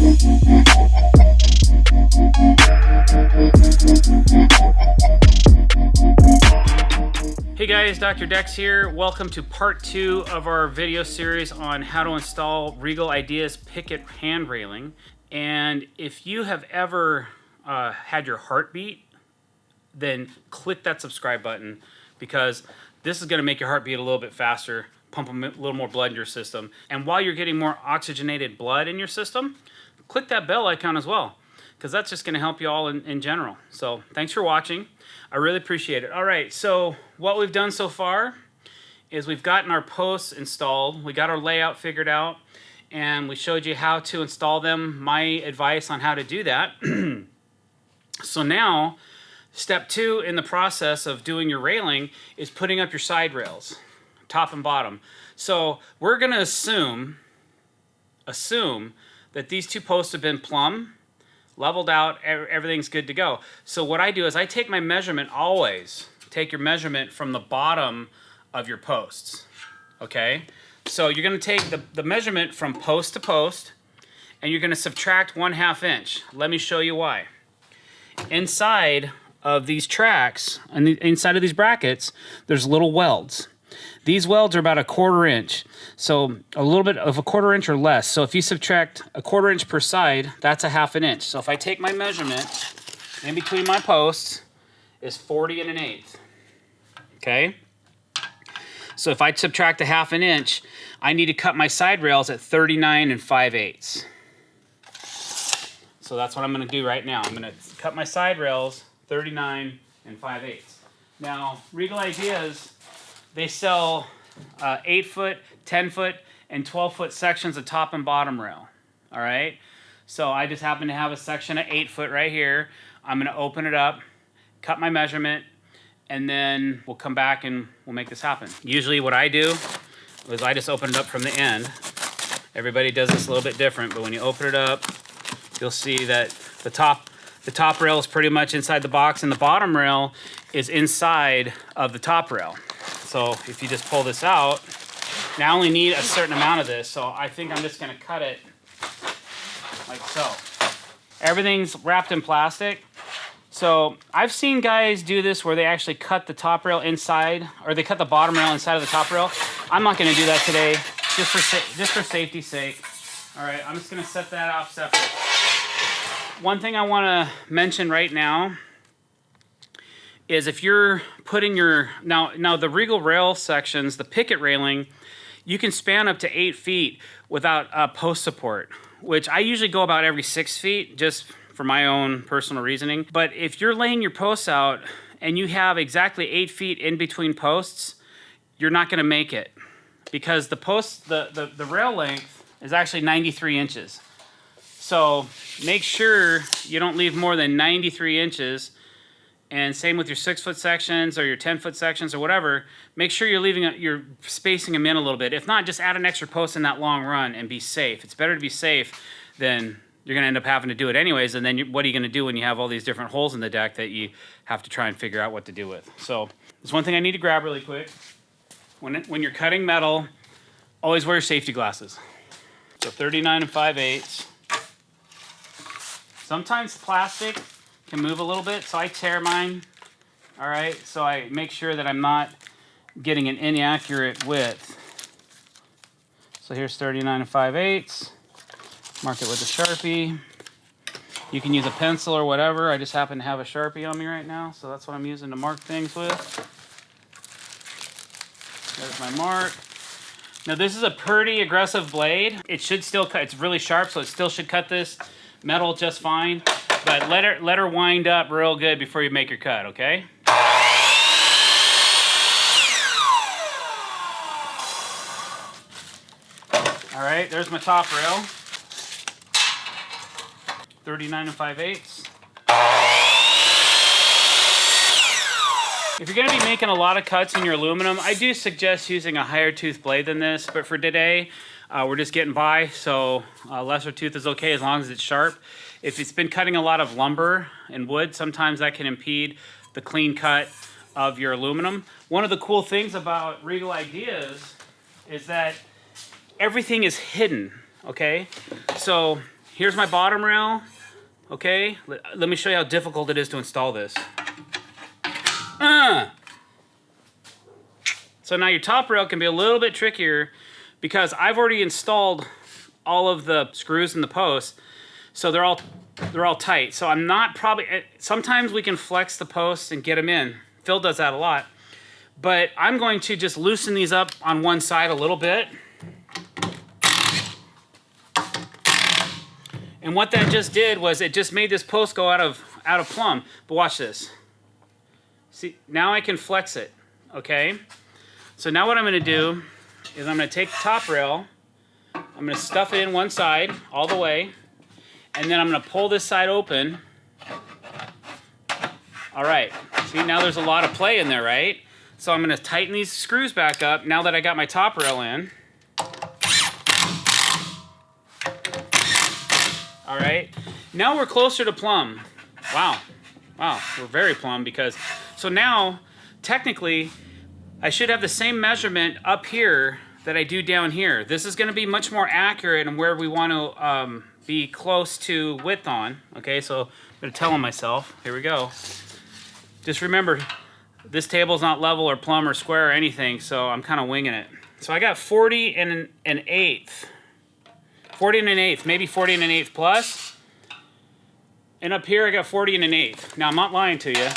Hey guys, Dr. Dex here. Welcome to part 2 of our video series on how to install Regal Ideas Picket hand railing. And if you have ever had your heart beat, then click that subscribe button, because this is going to make your heart beat a little bit faster, pump a little more blood in your system. And while you're getting more oxygenated blood in your system, click that bell icon as well, because that's just going to help you all in general. So thanks for watching. I really appreciate it. All right, so what we've done so far is we've gotten our posts installed. We got our layout figured out, and we showed you how to install them, my advice on how to do that. So now, step 2 in the process of doing your railing is putting up your side rails, top and bottom. So we're going to assume that these two posts have been plumb, leveled out, everything's good to go. So what I do is I take my measurement, always take your measurement from the bottom of your posts, okay? So you're gonna take the measurement from post to post, and you're gonna subtract 1/2 inch. Let me show you why. Inside of these tracks, and inside of these brackets, there's little welds. These welds are about 1/4 inch, so a little bit of 1/4 inch or less. So if you subtract 1/4 inch per side, that's 1/2 inch. So if I take my measurement in between my posts is 40 1/8. Okay? So if I subtract 1/2 inch, I need to cut my side rails at 39 5/8. So that's what I'm going to do right now. I'm going to cut my side rails 39 5/8. Now, Regal Ideas, they sell 8-foot, 10-foot, and 12-foot sections of top and bottom rail. All right? So I just happen to have a section of 8-foot right here. I'm going to open it up, cut my measurement, and then we'll come back and we'll make this happen. Usually what I do is I just open it up from the end. Everybody does this a little bit different, but when you open it up, you'll see that the top rail is pretty much inside the box, and the bottom rail is inside of the top rail. So if you just pull this out, now I only need a certain amount of this, so I think I'm just going to cut it like so. Everything's wrapped in plastic. So I've seen guys do this where they actually cut the top rail inside, or they cut the bottom rail inside of the top rail. I'm not going to do that today, just for safety's sake. All right, I'm just going to set that off separate. One thing I want to mention right now is if you're putting your, now the Regal rail sections, the picket railing, you can span up to 8 feet without post support, which I usually go about every 6 feet, just for my own personal reasoning. But if you're laying your posts out and you have exactly 8 feet in between posts, you're not going to make it, because the post, the rail length is actually 93 inches. So make sure you don't leave more than 93 inches. And same with your 6-foot sections or your 10-foot sections or whatever. Make sure you're spacing them in a little bit. If not, just add an extra post in that long run and be safe. It's better to be safe than you're going to end up having to do it anyways. And then what are you going to do when you have all these different holes in the deck that you have to try and figure out what to do with? So there's one thing I need to grab really quick. When you're cutting metal, always wear your safety glasses. So 39 5/8. Sometimes plastic can move a little bit, so I tear mine. All right, so I make sure that I'm not getting an inaccurate width. So here's 39 5/8. Mark it with a Sharpie. You can use a pencil or whatever. I just happen to have a Sharpie on me right now, so that's what I'm using to mark things with. There's my mark. Now this is a pretty aggressive blade. It should still cut. It's really sharp, so it still should cut this metal just fine. But let her wind up real good before you make your cut, okay? All right, there's my top rail. 39 5/8. If you're going to be making a lot of cuts in your aluminum, I do suggest using a higher tooth blade than this. But for today, we're just getting by, so lesser tooth is okay as long as it's sharp. If it's been cutting a lot of lumber and wood, sometimes that can impede the clean cut of your aluminum. One of the cool things about Regal Ideas is that everything is hidden, okay? So here's my bottom rail. Okay, let me show you how difficult it is to install this. So now your top rail can be a little bit trickier because I've already installed all of the screws in the posts, so they're all tight. So I'm not probably, sometimes we can flex the posts and get them in. Phil does that a lot. But I'm going to just loosen these up on one side a little bit. And what that just did was it just made this post go out of plumb. But watch this. See, now I can flex it, okay? So now what I'm gonna do is I'm gonna take the top rail, I'm gonna stuff it in one side all the way, and then I'm gonna pull this side open. All right, see, now there's a lot of play in there, right? So I'm gonna tighten these screws back up now that I got my top rail in. All right, now we're closer to plumb. Wow, we're very plumb because, so now, technically, I should have the same measurement up here that I do down here. This is gonna be much more accurate and where we wanna be close to width on. Okay, so I'm gonna tell on myself, here we go. Just remember, this table's not level or plumb or square or anything, so I'm kind of winging it. So I got 40 and an eighth. 40 and an eighth, maybe 40 and an eighth plus. And up here I got 40 and an eighth. Now I'm not lying to you.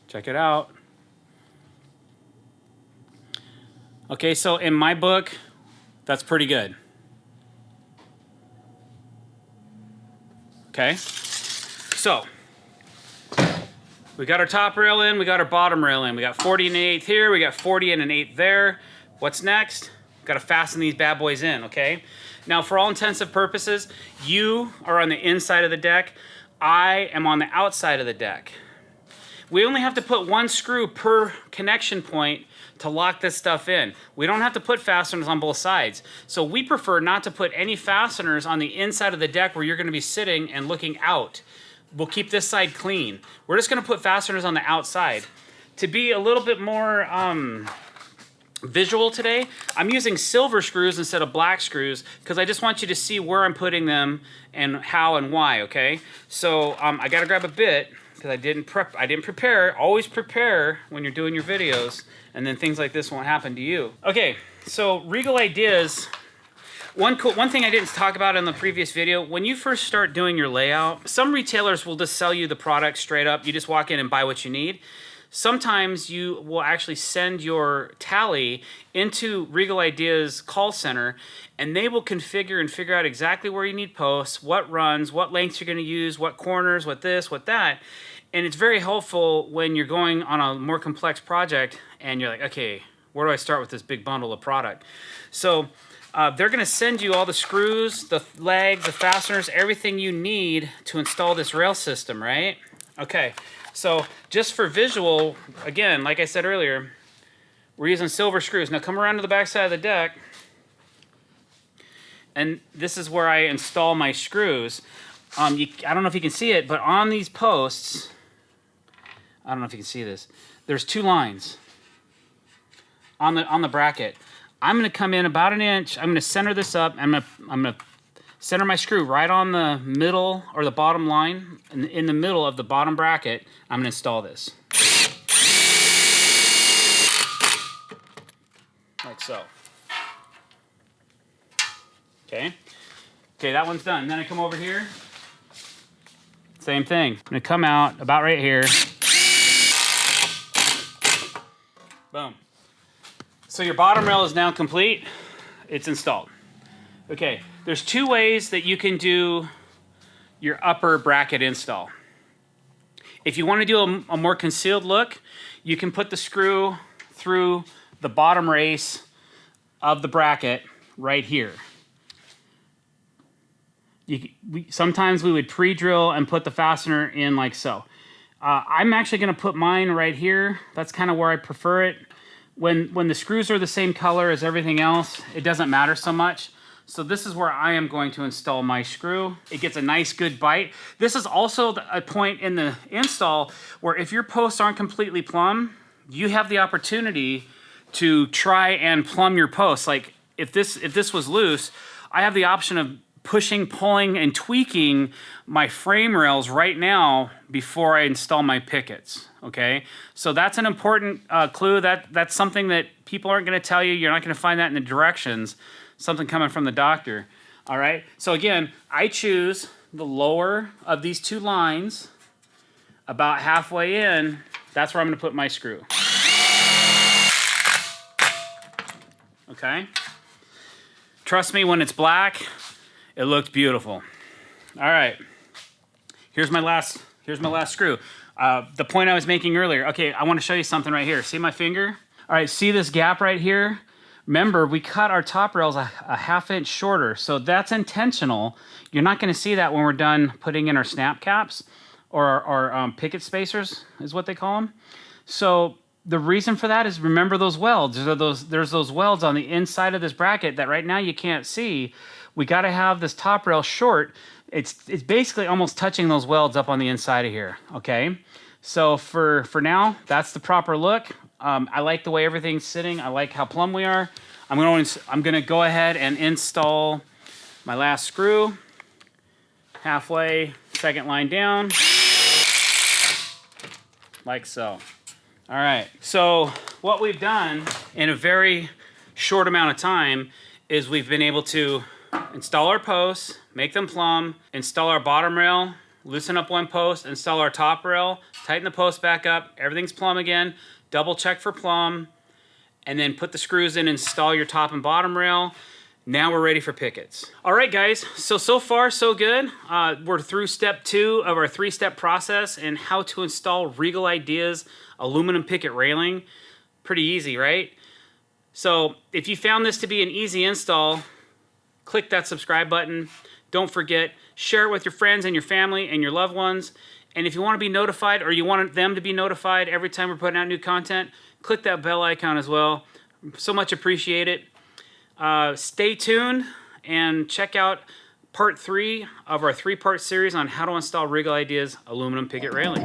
Check it out. Okay, so in my book, that's pretty good. Okay, so we got our top rail in, we got our bottom rail in. We got 40 and an eighth here, we got 40 and an eighth there. What's next? Got to fasten these bad boys in, okay? Now, for all intensive purposes, you are on the inside of the deck. I am on the outside of the deck. We only have to put one screw per connection point to lock this stuff in. We don't have to put fasteners on both sides. So we prefer not to put any fasteners on the inside of the deck where you're going to be sitting and looking out. We'll keep this side clean. We're just going to put fasteners on the outside. To be a little bit more visual today, I'm using silver screws instead of black screws because I just want you to see where I'm putting them and how and why, okay? So I gotta grab a bit because I didn't prepare. Always prepare when you're doing your videos, and then things like this won't happen to you. Okay, so Regal Ideas. One thing I didn't talk about in the previous video, when you first start doing your layout, some retailers will just sell you the product straight up. You just walk in and buy what you need. Sometimes you will actually send your tally into Regal Ideas call center, and they will configure and figure out exactly where you need posts, what runs, what lengths you're going to use, what corners, what this, what that. And it's very helpful when you're going on a more complex project and you're like, okay, where do I start with this big bundle of product? So they're going to send you all the screws, the legs, the fasteners, everything you need to install this rail system, right? Okay. So just for visual, again, like I said earlier, we're using silver screws. Now come around to the back side of the deck, and this is where I install my screws. I don't know if you can see it, but on these posts, I don't know if you can see this, there's two lines on the bracket. I'm going to come in about an inch. I'm going to center this up. I'm going to center my screw right on the middle or the bottom line, in the middle of the bottom bracket. I'm going to install this. Like so. Okay. Okay, that one's done. Then I come over here. Same thing. I'm going to come out about right here. Boom. So your bottom rail is now complete. It's installed. Okay, there's two ways that you can do your upper bracket install. If you want to do a more concealed look, you can put the screw through the bottom race of the bracket right here. Sometimes we would pre-drill and put the fastener in like so. I'm actually going to put mine right here. That's kind of where I prefer it. When the screws are the same color as everything else, it doesn't matter so much. So this is where I am going to install my screw. It gets a nice good bite. This is also a point in the install where if your posts aren't completely plumb, you have the opportunity to try and plumb your posts. Like if this was loose, I have the option of pushing, pulling, and tweaking my frame rails right now before I install my pickets, okay? So that's an important clue. That's something that people aren't gonna tell you. You're not gonna find that in the directions, something coming from the doctor, all right? So again, I choose the lower of these two lines, about halfway in, that's where I'm gonna put my screw. Okay? Trust me, when it's black, it looks beautiful. All right, here's my last screw. The point I was making earlier. Okay, I want to show you something right here. See my finger? All right, see this gap right here? Remember, we cut our top rails a ½ inch shorter, so that's intentional. You're not going to see that when we're done putting in our snap caps, or our picket spacers is what they call them. So the reason for that is, remember those welds. There's those welds on the inside of this bracket that right now you can't see. We got to have this top rail short. It's basically almost touching those welds up on the inside of here, okay? So for now, that's the proper look. I like the way everything's sitting. I like how plumb we are. I'm gonna go ahead and install my last screw. Halfway, second line down. Like so. All right, so what we've done in a very short amount of time is we've been able to install our posts, make them plumb, install our bottom rail, loosen up one post, install our top rail, tighten the post back up, everything's plumb again, double check for plumb, and then put the screws in, install your top and bottom rail. Now we're ready for pickets. All right, guys, so far so good. We're through step 2 of our 3-step process and how to install Regal Ideas aluminum picket railing. Pretty easy, right? So if you found this to be an easy install, click that subscribe button. Don't forget, share it with your friends and your family and your loved ones. And if you want to be notified, or you want them to be notified every time we're putting out new content, click that bell icon as well. So much appreciate it. Stay tuned and check out part 3 of our 3-part series on how to install Regal Ideas aluminum picket railing.